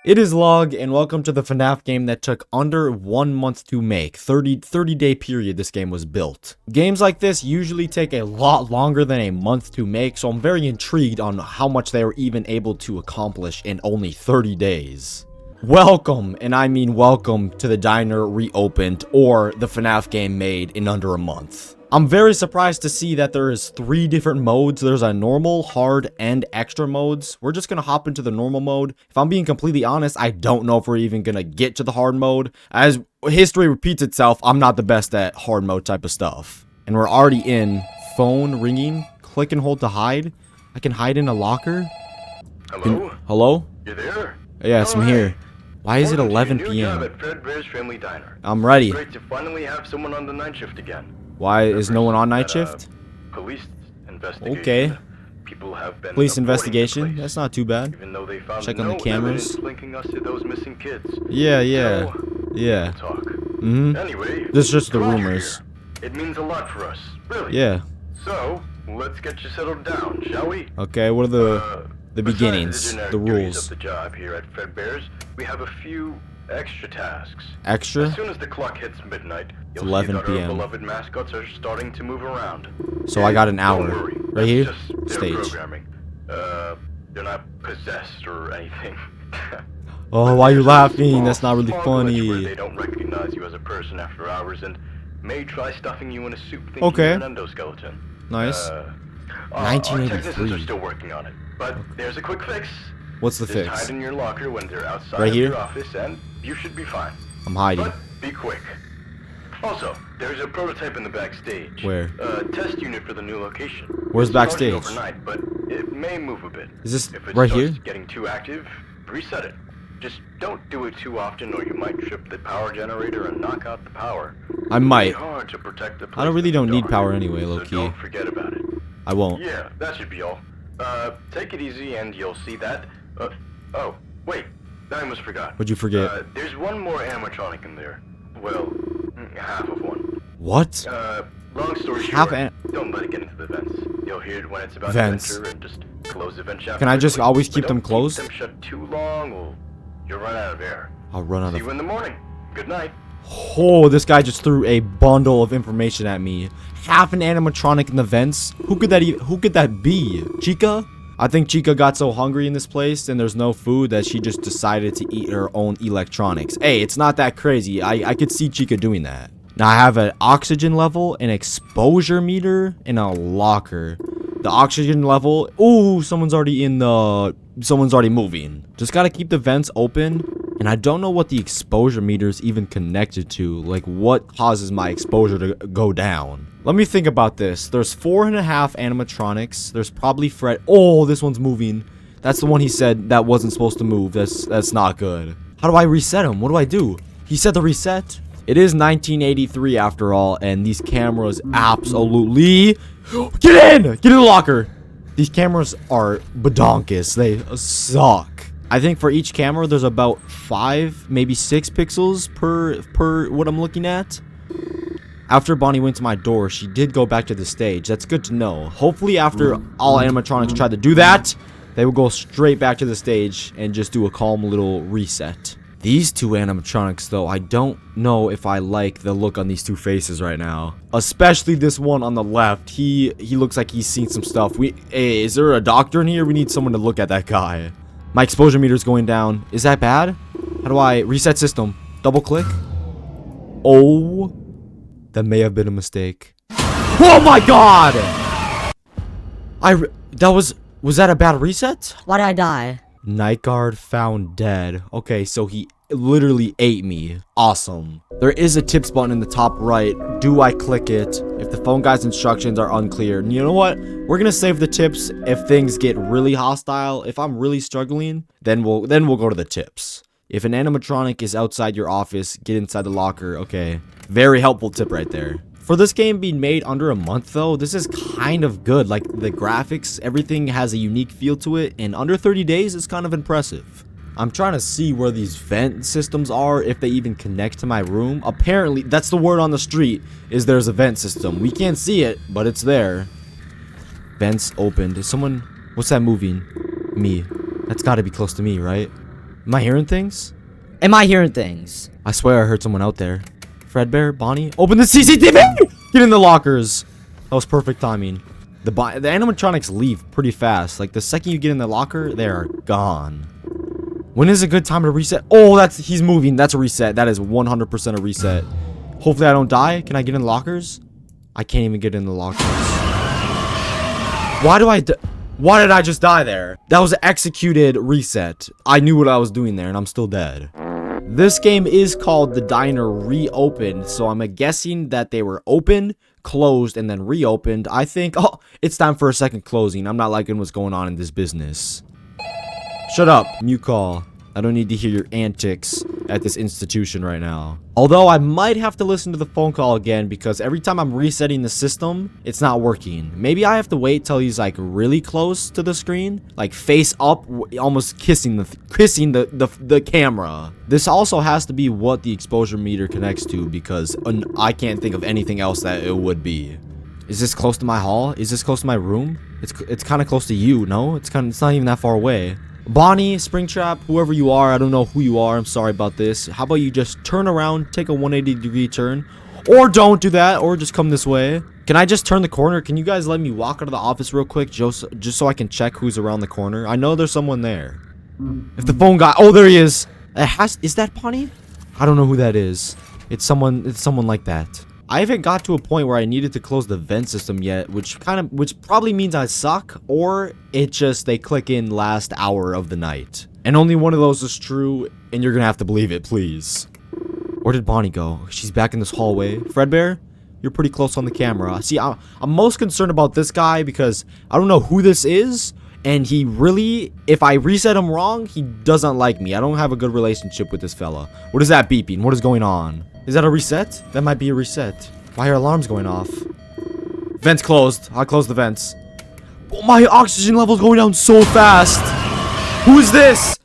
It is Log, and welcome to the FNAF game that took under 1 month to make. 30-day period this game was built. Games like this usually take a lot longer than a month to make, so I'm very intrigued on how much they were even able to accomplish in only 30 days. Welcome, and I mean welcome, to the diner reopened, or the FNAF game made in under a month. I'm very surprised to see that there is 3 different modes. There's a normal, hard, and extra modes. We're just gonna hop into the normal mode. If I'm being completely honest, I don't know if we're even gonna get to the hard mode. As history repeats itself, I'm not the best at hard mode type of stuff. And we're already in phone ringing. Click and hold to hide. I can hide in a locker. Hello? Hello? You there? Yes, I'm here. Why is it Welcome to 11 your new job p.m.? at Fredbear's Family Diner. I'm ready. Great to finally have someone on the night shift again. Why is no one on night That, shift? Police investigation. Okay. People have been Police avoiding the investigation? place, That's not too bad. even though they found Check on no the cameras. evidence linking us to those missing kids. Yeah. So, Yeah. we'll talk. Mm-hmm. Anyway, This is just the glad you're rumors. here. It means a lot for us, really. Yeah. So, let's get you settled down, shall we? Okay, what are the Besides beginnings, generic the duties rules? of the job here at Fredbear's, we have a few extra tasks. Extra? As soon as the clock hits midnight, you'll 11 see that p.m. our beloved mascots are starting to move around. So I got an Don't hour. worry, Right that's here? just their Stage. programming. They're not possessed or anything. Oh, But why are you there's a laughing? small- That's not really small glitch where funny. they don't recognize you as a person after hours and may try stuffing you in a soup thinking Okay. you're an endoskeleton. Nice. Our 1983. technicians are still working on it, but there's a quick fix. What's the Just fix? hide in your locker when they're outside Right of here? your office, and you should be fine. I'm hiding. But be quick. Also, there's a prototype in the backstage. Where? A test unit for the new location. Where's It started backstage? Overnight, but it may move a bit. Is this If it right starts here? getting too active, reset it. Just don't do it too often, or you might trip the power generator and knock out the power. I might. It's hard to protect the place I really in the don't need dark, power anyway, so low-key. don't forget about it. I won't. Yeah, that should be all. Take it easy, and you'll see that. Oh, wait, I almost forgot. What'd you forget? There's one more animatronic in there. Well, half of one. What? Long story Half short, don't let it get into the vents. You'll hear it when it's about Vents. to enter, and just close the vent shaft. Can I just quickly. always But keep them don't closed? Keep them shut too long, or you'll run out of air. I'll run out See of... you in the morning. Good night. Oh, this guy just threw a bundle of information at me. Half an animatronic in the vents? Who could that be? Chica? I think Chica got so hungry in this place and there's no food that she just decided to eat her own electronics. Hey, it's not that crazy. I could see Chica doing that. Now I have an oxygen level, an exposure meter, and a locker. The oxygen level, ooh, someone's already moving. Just gotta keep the vents open. And I don't know what the exposure meter is even connected to. Like, what causes my exposure to go down? Let me think about this. There's 4.5 animatronics. There's probably Fred. Oh, this one's moving. That's the one he said that wasn't supposed to move. That's not good. How do I reset him? What do I do? He said the reset. It is 1983 after all, and these cameras absolutely... Get in! Get in the locker! These cameras are badonkus. They suck. I think for each camera, there's about 5, maybe 6 pixels per what I'm looking at. After Bonnie went to my door, she did go back to the stage. That's good to know. Hopefully after all animatronics tried to do that, they will go straight back to the stage and just do a calm little reset. These 2 animatronics, though, I don't know if I like the look on these 2 faces right now. Especially this one on the left. He looks like he's seen some stuff. Hey, is there a doctor in here? We need someone to look at that guy. My exposure meter is going down. Is that bad? How do I reset system? Double click. Oh, that may have been a mistake. Oh my god! Was that a bad reset? Why'd I die? Night guard found dead. Okay, so he literally ate me. Awesome. There is a tips button in the top right. Do I click it? If the phone guy's instructions are unclear. And you know what? We're gonna save the tips if things get really hostile. If I'm really struggling, then we'll go to the tips. If an animatronic is outside your office, get inside the locker. Okay. Very helpful tip right there. For this game being made under a month though, this is kind of good. Like the graphics, everything has a unique feel to it, and under 30 days is kind of impressive. I'm trying to see where these vent systems are, if they even connect to my room. Apparently, that's the word on the street, is there's a vent system. We can't see it, but it's there. Vents opened. Is someone... What's that moving? Me. That's gotta be close to me, right? Am I hearing things? Am I hearing things? I swear I heard someone out there. Fredbear, Bonnie, open the CCTV! Get in the lockers. That was perfect timing. The animatronics leave pretty fast. Like the second you get in the locker, they are gone. When is a good time to reset? Oh, he's moving. That's a reset. That is 100% a reset. Hopefully I don't die. Can I get in the lockers? I can't even get in the lockers. Why did I just die there? That was an executed reset. I knew what I was doing there and I'm still dead. This game is called The Diner Reopened, so I'm guessing that they were opened, closed, and then reopened. I think, oh, it's time for a second closing. I'm not liking what's going on in this business. Shut up, mute call. I don't need to hear your antics at this institution right now. Although I might have to listen to the phone call again because every time I'm resetting the system, it's not working. Maybe I have to wait till he's like really close to the screen, like face up, almost kissing the camera. This also has to be what the exposure meter connects to because I can't think of anything else that it would be. Is this close to my hall? Is this close to my room? It's kind of close to you, no? It's not even that far away. Bonnie, Springtrap, whoever you are, I don't know who you are, I'm sorry about this. How about you just turn around, take a 180-degree turn, or don't do that, or just come this way. Can I just turn the corner? Can you guys let me walk out of the office real quick, just so I can check who's around the corner? I know there's someone there. If the phone guy, oh, there he is. Is that Bonnie? I don't know who that is. It's someone like that. I haven't got to a point where I needed to close the vent system yet, which probably means I suck, or they click in last hour of the night. And only one of those is true, and you're gonna have to believe it, please. Where did Bonnie go? She's back in this hallway. Fredbear, you're pretty close on the camera. See, I'm most concerned about this guy because I don't know who this is, and he really, if I reset him wrong, he doesn't like me. I don't have a good relationship with this fella. What is that beeping? What is going on? Is that a reset? That might be a reset. Why are alarms going off? Vents closed. I'll close the vents. Oh, my oxygen level's going down so fast. Who is this?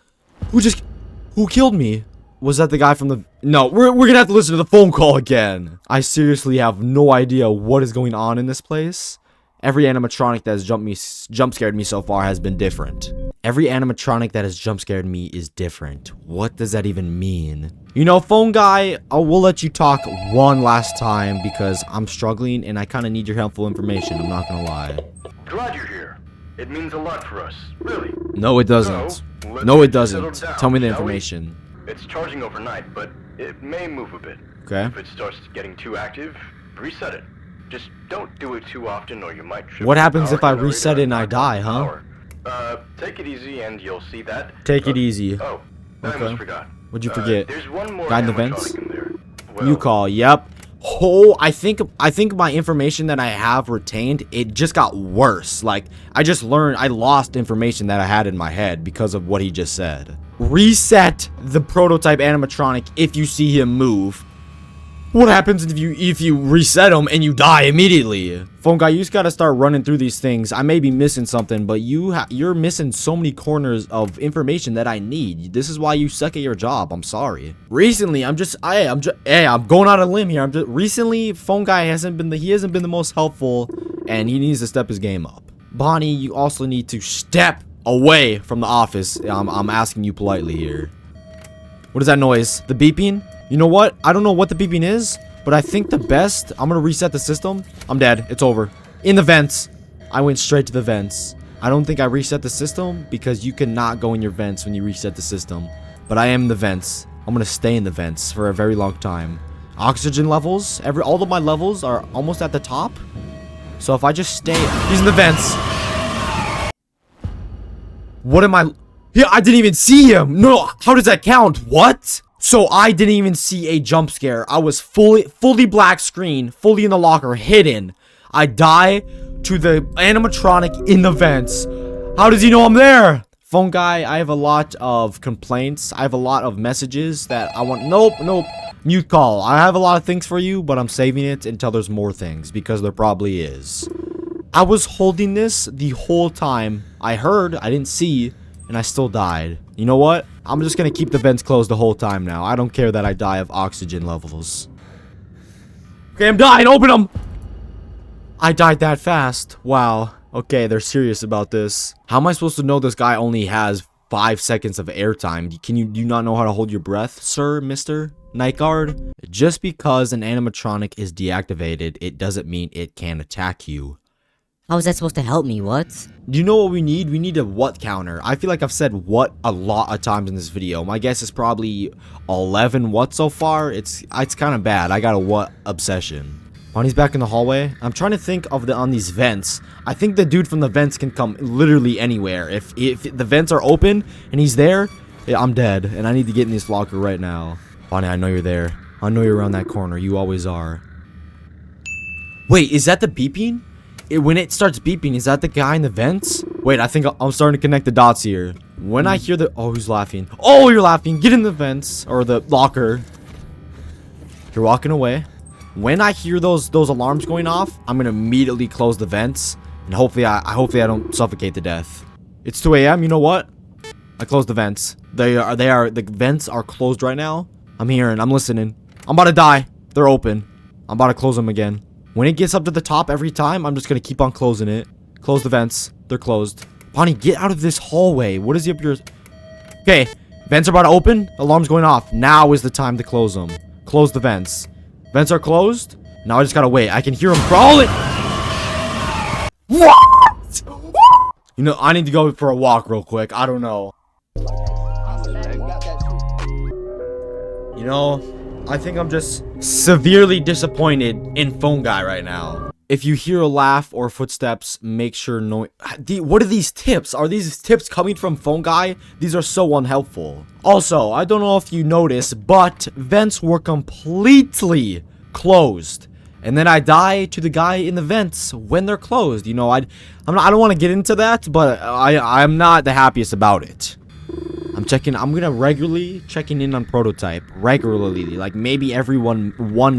Who killed me? Was that the guy from the... No, we're gonna have to listen to the phone call again. I seriously have no idea what is going on in this place. Every animatronic that has jump scared me so far has been different. Every animatronic that has jump scared me is different. What does that even mean? You know, phone guy, we'll let you talk one last time because I'm struggling and I kind of need your helpful information. I'm not gonna lie. Glad you're here. It means a lot for us, really. No, it doesn't. So, No, it doesn't. down, Tell me the shall we? information. It's charging overnight, but it may move a bit. Okay. If it starts getting too active, reset it. Just don't do it too often or you might trip What the happens power if I generator reset it and I knock die, out huh? the power. Take it easy and you'll see that. Take it easy. Oh, I Okay. almost forgot. What'd you forget? There's one more Guy in the animatronic vents? in there. You Well, call. Yep. Oh, I think my information that I have retained, it just got worse. Like, I lost information that I had in my head because of what he just said. Reset the prototype animatronic if you see him move. What happens if you reset him and you die immediately? Phone guy, you just gotta start running through these things. I may be missing something, but you're missing so many corners of information that I need. This is why you suck at your job. I'm sorry. Recently, I'm going out on a limb here. Recently, phone guy hasn't been the most helpful, and he needs to step his game up. Bonnie, you also need to step away from the office. I'm asking you politely here. What is that noise? The beeping? You know what? I don't know what the beeping is, but I think I'm gonna reset the system. I'm dead. It's over. In the vents. I went straight to the vents. I don't think I reset the system because you cannot go in your vents when you reset the system. But I am in the vents. I'm gonna stay in the vents for a very long time. Oxygen levels, all of my levels are almost at the top. So if I just stay, he's in the vents. What am I? Yeah, I didn't even see him. No, how does that count? What? So I didn't even see a jump scare. I was fully black screen, fully in the locker, hidden. I die to the animatronic in the vents. How does he know I'm there? Phone guy, I have a lot of complaints. I have a lot of messages that I want. Nope. Mute call. I have a lot of things for you, but I'm saving it until there's more things because there probably is. I was holding this the whole time. I didn't see, and I still died. You know what? I'm just gonna keep the vents closed the whole time now. I don't care that I die of oxygen levels. Okay, I'm dying. Open them. I died that fast. Wow. Okay, they're serious about this. How am I supposed to know this guy only has 5 seconds of airtime. Do you not know how to hold your breath, sir, Mr. Night Guard? Just because an animatronic is deactivated, it doesn't mean it can attack you. How is that supposed to help me? What? Do you know what we need? We need a what counter. I feel like I've said what a lot of times in this video. My guess is probably 11 what so far. It's kind of bad. I got a what obsession. Bonnie's back in the hallway. I'm trying to think of on these vents. I think the dude from the vents can come literally anywhere. If the vents are open and he's there, yeah, I'm dead. And I need to get in this locker right now. Bonnie, I know you're there. I know you're around that corner. You always are. Wait, is that the beeping? When it starts beeping, is that the guy in the vents? Wait, I think I'm starting to connect the dots here. When I hear the... Oh, who's laughing? Oh, you're laughing. Get in the vents. Or the locker. You're walking away. When I hear those alarms going off, I'm going to immediately close the vents. And hopefully I don't suffocate to death. It's 2 a.m. You know what? I closed the vents. The vents are closed right now. I'm hearing. I'm listening. I'm about to die. They're open. I'm about to close them again. When it gets up to the top every time, I'm just going to keep on closing it. Close the vents. They're closed. Bonnie, get out of this hallway. What is he up your... Okay. Vents are about to open. Alarm's going off. Now is the time to close them. Close the vents. Vents are closed. Now I just got to wait. I can hear him crawling. What? You know, I need to go for a walk real quick. I don't know. You know... I think I'm just severely disappointed in Phone Guy right now. If you hear a laugh or footsteps, make sure no... What are these tips? Are these tips coming from Phone Guy? These are so unhelpful. Also, I don't know if you noticed, but vents were completely closed. And then I die to the guy in the vents when they're closed. You know, I don't want to get into that, but I'm not the happiest about it. I'm gonna regularly checking in on Prototype. Regularly, like maybe every 1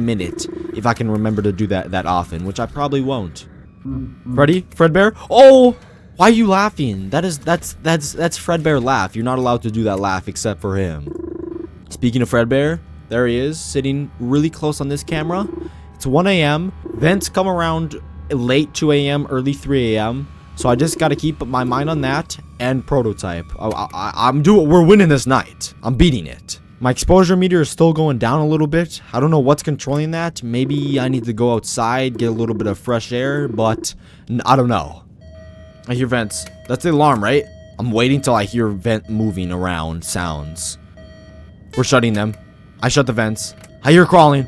minute, if I can remember to do that often, which I probably won't. Fredbear? Oh! Why are you laughing? That's Fredbear laugh. You're not allowed to do that laugh except for him. Speaking of Fredbear, there he is, sitting really close on this camera. It's 1 a.m. Vents come around late 2 a.m., early 3 a.m. So I just got to keep my mind on that and Prototype. We're winning this night. I'm beating it. My exposure meter is still going down a little bit. I don't know what's controlling that. Maybe I need to go outside, get a little bit of fresh air, but I don't know. I hear vents. That's the alarm, right? I'm waiting till I hear vent moving around sounds. We're shutting them. I shut the vents. I hear crawling.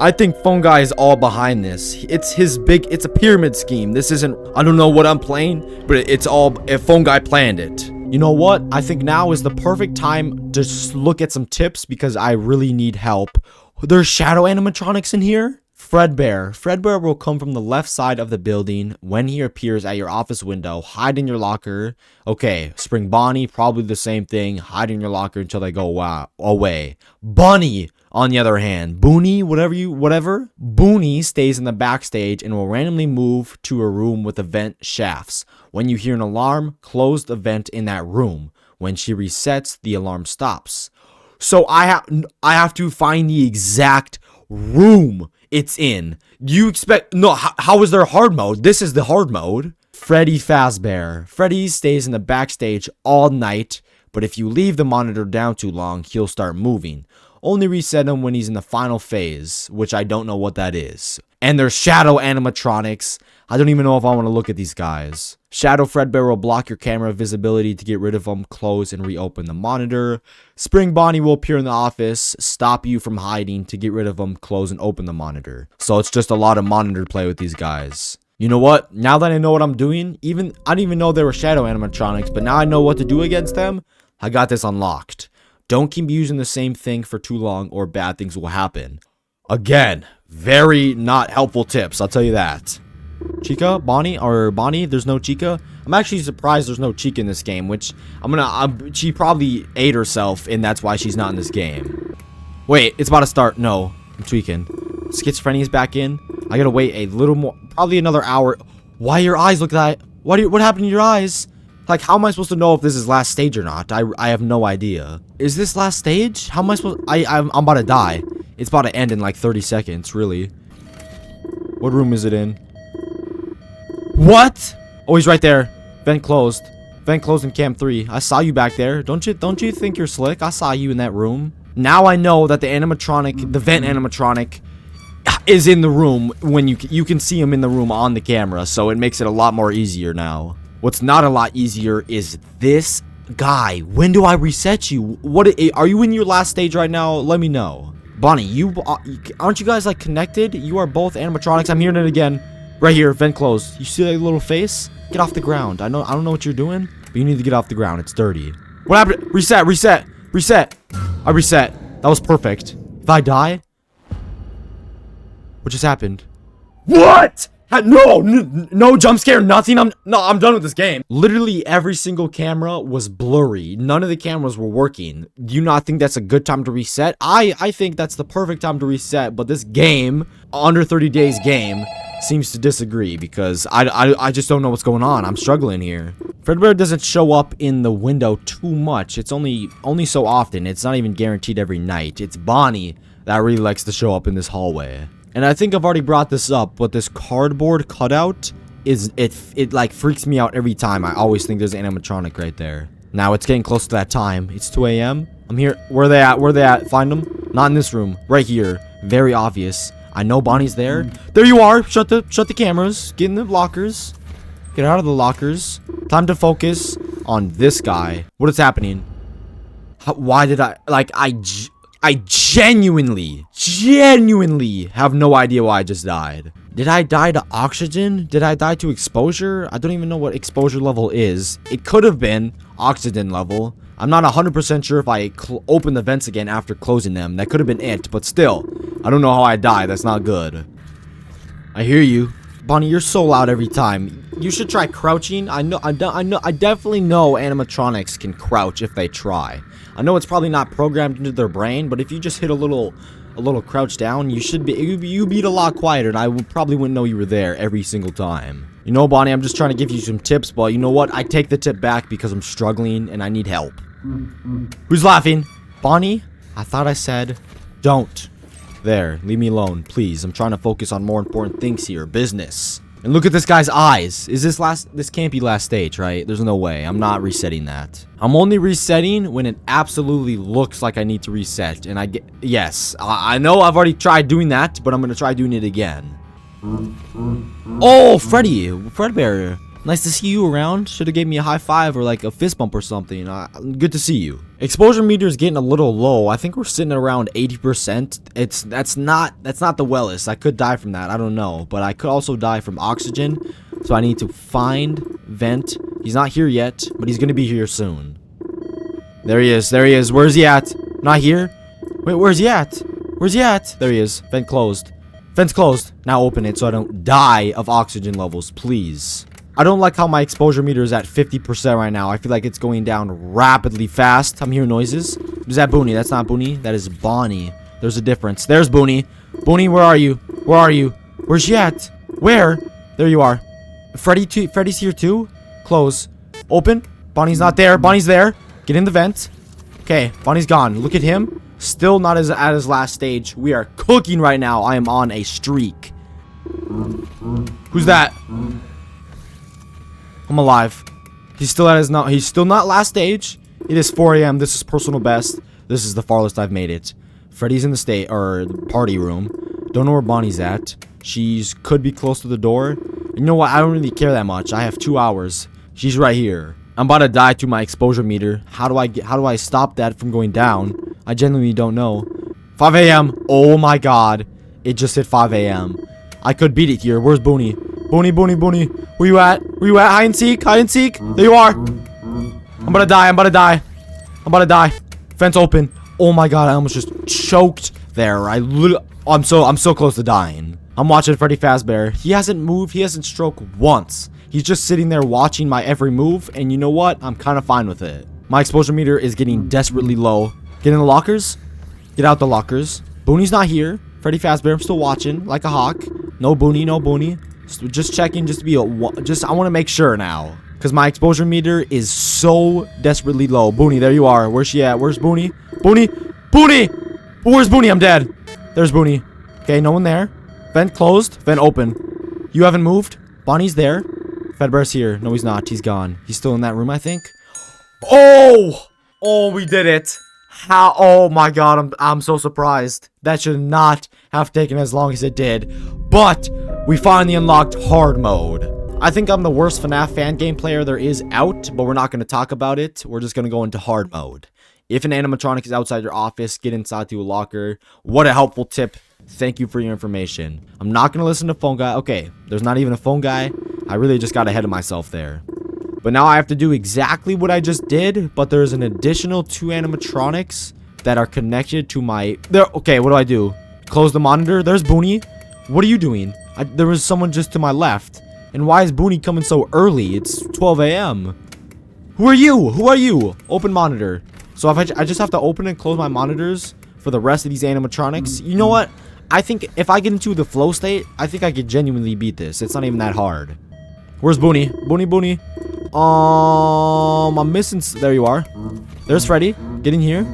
I think Phone Guy is all behind this. It's a pyramid scheme. This isn't, I don't know what I'm playing, but it's all, Phone Guy planned it. You know what? I think now is the perfect time to look at some tips because I really need help. There's shadow animatronics in here? Fredbear. Fredbear will come from the left side of the building when he appears at your office window. Hide in your locker. Okay, Spring Bonnie, probably the same thing. Hide in your locker until they go away. Bunny, on the other hand, Booney, whatever. Booney stays in the backstage and will randomly move to a room with the vent shafts. When you hear an alarm, close the vent in that room. When she resets, the alarm stops. So I have to find the exact room it's in. Do you expect... No, how is there hard mode? This is the hard mode. Freddy Fazbear. Freddy stays in the backstage all night, but if you leave the monitor down too long, he'll start moving. Only reset him when he's in the final phase, which I don't know what that is. And there's shadow animatronics. I don't even know if I want to look at these guys. Shadow Fredbear will block your camera visibility to get rid of them, close and reopen the monitor. Spring Bonnie will appear in the office, stop you from hiding to get rid of them, close and open the monitor. So it's just a lot of monitor play with these guys. You know what? Now that I know what I'm doing, I didn't even know they were shadow animatronics, but now I know what to do against them. I got this unlocked. Don't keep using the same thing for too long or bad things will happen. Again, very not helpful tips, I'll tell you that. Chica? Bonnie? There's no Chica? I'm actually surprised there's no Chica in this game, which she probably ate herself and that's why she's not in this game. Wait, it's about to start. No, I'm tweaking. Schizophrenia is back in. I gotta wait a little more, probably another hour. Why your eyes look like that? What happened to your eyes? Like, how am I supposed to know if this is last stage or not? I have no idea. Is this last stage? How am I supposed... I'm about to die. It's about to end in like 30 seconds, really. What room is it in? What? Oh, he's right there. Vent closed. Vent closed in cam 3. I saw you back there. Don't you think you're slick? I saw you in that room. Now I know that the animatronic, the vent animatronic, is in the room when you can see him in the room on the camera, so it makes it a lot more easier now. What's not a lot easier is this guy. When do I reset you? What are you in your last stage right now? Let me know. Bonnie, aren't you guys like connected? You are both animatronics. I'm hearing it again. Right here, vent closed. You see that little face? Get off the ground. I don't know what you're doing, but you need to get off the ground. It's dirty. What happened? Reset. I reset. That was perfect. If I die, what just happened? What? No jump scare, nothing. I'm done with this game. Literally every single camera was blurry. None of the cameras were working. Do you not think that's a good time to reset? I think that's the perfect time to reset, but this game, under 30 days game, seems to disagree because I just don't know what's going on. I'm struggling here. Fredbear doesn't show up in the window too much. It's only so often. It's not even guaranteed every night. It's Bonnie that really likes to show up in this hallway. And I think I've already brought this up, but this cardboard cutout it like freaks me out every time. I always think there's an animatronic right there. Now it's getting close to that time. It's 2 a.m. I'm here. Where are they at? Where are they at? Find them. Not in this room. Right here. Very obvious. I know Bonnie's there. There you are. Shut the cameras. Get in the lockers. Get out of the lockers. Time to focus on this guy. What is happening? Why did I genuinely have no idea why I just died. Did I die to oxygen? Did I die to exposure? I don't even know what exposure level is. It could have been oxygen level. I'm not 100% sure if I opened the vents again after closing them. That could have been it, but still, I don't know how I died. That's not good. I hear you. Bonnie, you're so loud every time. You should try crouching. I definitely know animatronics can crouch if they try. I know it's probably not programmed into their brain, but if you just hit a little crouch down, you'd be a lot quieter, and I probably wouldn't know you were there every single time. You know, Bonnie, I'm just trying to give you some tips, but you know what? I take the tip back because I'm struggling and I need help. Who's laughing? Bonnie? I thought I said don't. There, leave me alone, please. I'm trying to focus on more important things here. Business. And look at this guy's eyes. Is this can't be last stage, right? There's no way. I'm not resetting that. I'm only resetting when it absolutely looks like I need to reset. And yes, I know I've already tried doing that, but I'm going to try doing it again. Oh, Fredbear. Nice to see you around. Should have gave me a high five or like a fist bump or something. Good to see you. Exposure meter is getting a little low. I think we're sitting at around 80%. That's not the wellest. I could die from that. I don't know, but I could also die from oxygen. So I need to find vent. He's not here yet, but he's gonna be here soon. There he is. Where's he at? Not here. Wait, where's he at? There he is. Vent closed. Vent's closed. Now open it so I don't die of oxygen levels, please. I don't like how my exposure meter is at 50% right now. I feel like it's going down rapidly fast. I'm hearing noises. Is that Booney? That's not Booney. That is Bonnie. There's a difference. There's Booney. Booney, where are you? Where's she at? Where? There you are. Freddy's here too? Close. Open. Bonnie's not there. Bonnie's there. Get in the vent. Okay, Bonnie's gone. Look at him. Still not at his last stage. We are cooking right now. I am on a streak. Who's that? I'm alive. He's still not last stage. It is 4 a.m. This is personal best. This is the farthest I've made it. Freddy's in the party room. Don't know where Bonnie's at. She's could be close to the door. You know what? I don't really care that much. I have 2 hours. She's right here. I'm about to die to my exposure meter. How do I stop that from going down? I genuinely don't know. 5 a.m. Oh my god. It just hit 5 a.m. I could beat it here. Where's Booney? Booney. Where you at? Hide and seek. There you are. I'm about to die. Fence open. Oh my god, I almost just choked there. I'm so close to dying. I'm watching Freddy Fazbear. He hasn't moved. He hasn't stroked once. He's just sitting there watching my every move. And you know what? I'm kind of fine with it. My exposure meter is getting desperately low. Get in the lockers. Get out the lockers. Booney's not here. Freddy Fazbear, I'm still watching like a hawk. No Booney. Just checking, just to be I want to make sure now, because my exposure meter is so desperately low. Booney, there you are. Where's she at? Where's Booney? Booney! Where's Booney? I'm dead. There's Booney. Okay, no one there. Vent closed. Vent open. You haven't moved. Bonnie's there. Fedbear's here. No, he's not. He's gone. He's still in that room, I think. Oh! Oh, we did it. How? Oh my god, I'm so surprised. That should not have taken as long as it did. But we finally unlocked hard mode. I think I'm the worst FNAF fan game player there is out, but we're not going to talk about it. We're just going to go into hard mode. If an animatronic is outside your office, get inside to a locker. What a helpful tip. Thank you for your information. I'm not going to listen to phone guy. Okay, there's not even a phone guy. I really just got ahead of myself there. But now I have to do exactly what I just did, but there's an additional 2 animatronics that are connected to my... Okay, what do I do? Close the monitor? There's Booney. What are you doing? There was someone just to my left. And why is Booney coming so early? It's 12 a.m. Who are you? Who are you? Open monitor. So if I just have to open and close my monitors for the rest of these animatronics. You know what? I think if I get into the flow state, I think I could genuinely beat this. It's not even that hard. Where's Booney? Booney. I'm missing... There you are. There's Freddy. Get in here.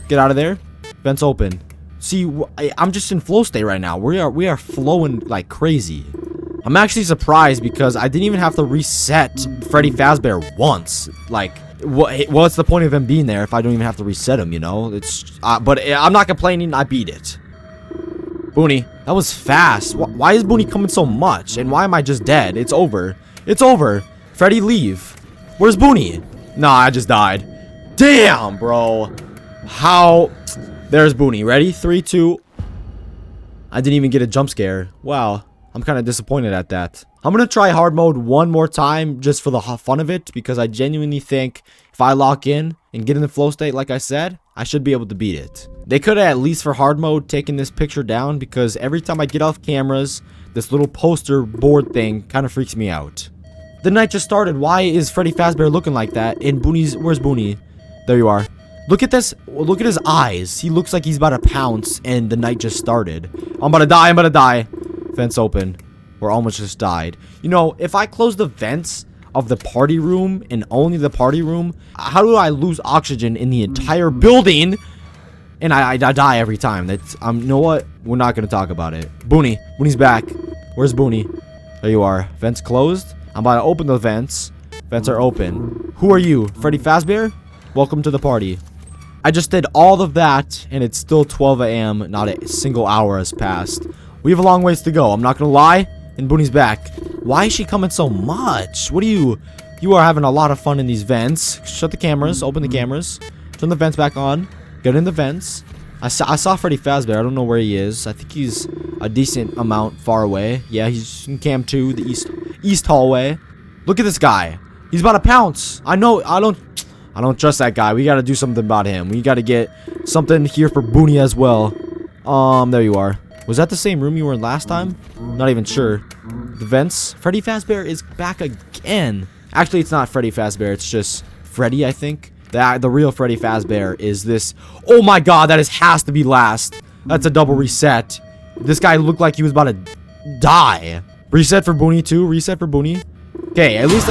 Get out of there. Vents open. See, I'm just in flow state right now. We are flowing like crazy. I'm actually surprised because I didn't even have to reset Freddy Fazbear once. Like, what's the point of him being there if I don't even have to reset him, you know? But I'm not complaining. I beat it. Booney, that was fast. Why is Booney coming so much? And why am I just dead? It's over. It's over. Freddy, leave. Where's Booney? Nah, I just died. Damn, bro. How? There's Booney. Ready? 3, 2. I didn't even get a jump scare. Wow. I'm kind of disappointed at that. I'm going to try hard mode one more time just for the fun of it, because I genuinely think if I lock in and get in the flow state like I said, I should be able to beat it. They could have, at least for hard mode, taken this picture down, because every time I get off cameras, this little poster board thing kind of freaks me out. The night just started. Why is Freddy Fazbear looking like that? And Booney's... Where's Booney? There you are. Look at this. Look at his eyes. He looks like he's about to pounce, and the night just started. I'm about to die. I'm about to die. Vents open. We're almost just died. You know, if I close the vents of the party room and only the party room, how do I lose oxygen in the entire building? And I die every time. That's you know what? We're not gonna talk about it. Booney's back. Where's Booney? There you are. Vents closed. I'm about to open the vents. Vents are open. Who are you? Freddy Fazbear? Welcome to the party. I just did all of that, and it's still 12 a.m. Not a single hour has passed. We have a long ways to go. I'm not gonna lie. And Booney's back. Why is she coming so much? What are you... You are having a lot of fun in these vents. Shut the cameras. Open the cameras. Turn the vents back on. Get in the vents. I saw Freddy Fazbear. I don't know where he is. I think he's a decent amount far away. Yeah, he's in cam 2, the east hallway. Look at this guy. He's about to pounce. I know. I don't trust that guy. We got to do something about him. We got to get something here for Booney as well. There you are. Was that the same room you were in last time? Not even sure. The vents. Freddy Fazbear is back again. Actually, it's not Freddy Fazbear. It's just Freddy, I think. The real Freddy Fazbear is this. Oh my god, that has to be last. That's a double reset. This guy looked like he was about to die. Reset for Booney too. Reset for Booney. Okay, at least...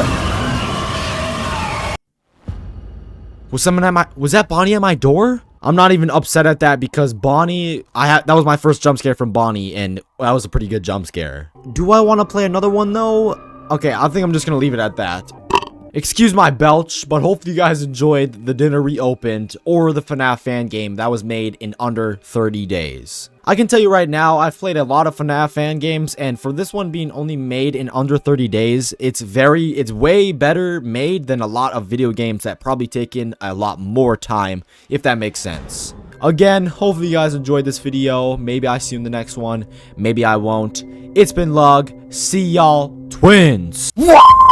Was that Bonnie at my door? I'm not even upset at that because Bonnie, that was my first jump scare from Bonnie, and that was a pretty good jump scare. Do I want to play another one though? Okay, I think I'm just gonna leave it at that. Excuse my belch, but hopefully you guys enjoyed the dinner reopened or the FNAF fan game that was made in under 30 days. I can tell you right now, I've played a lot of FNAF fan games, and for this one being only made in under 30 days, it's way better made than a lot of video games that probably taken a lot more time, if that makes sense. Again, hopefully you guys enjoyed this video. Maybe I see you in the next one. Maybe I won't. It's been Lug. See y'all, twins.